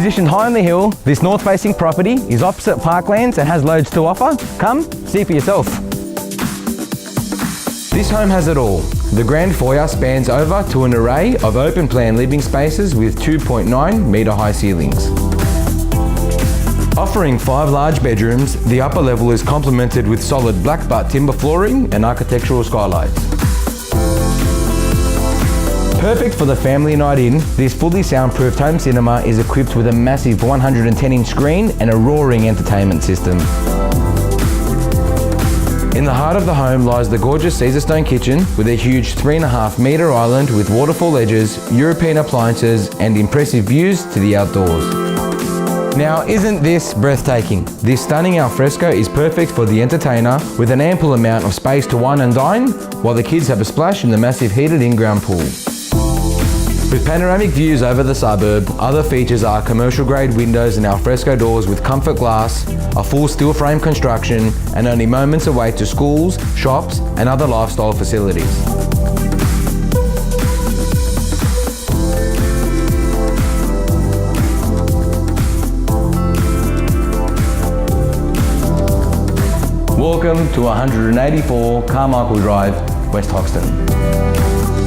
Positioned high on the hill, this north-facing property is opposite parklands and has loads to offer. Come, see for yourself. This home has it all. The grand foyer spans over to an array of open-plan living spaces with 2.9 metre high ceilings. Offering 5 large bedrooms, the upper level is complemented with solid black butt timber flooring and architectural skylights. Perfect for the family night in, this fully soundproofed home cinema is equipped with a massive 110-inch screen and a roaring entertainment system. In the heart of the home lies the gorgeous Caesar stone kitchen with a huge 3.5 metre island with waterfall edges, European appliances and impressive views to the outdoors. Now, isn't this breathtaking? This stunning alfresco is perfect for the entertainer with an ample amount of space to wine and dine, while the kids have a splash in the massive heated in-ground pool. With panoramic views over the suburb, other features are commercial grade windows and alfresco doors with comfort glass, a full steel frame construction, and only moments away to schools, shops, and other lifestyle facilities. Welcome to 184 Carmichael Drive, West Hoxton.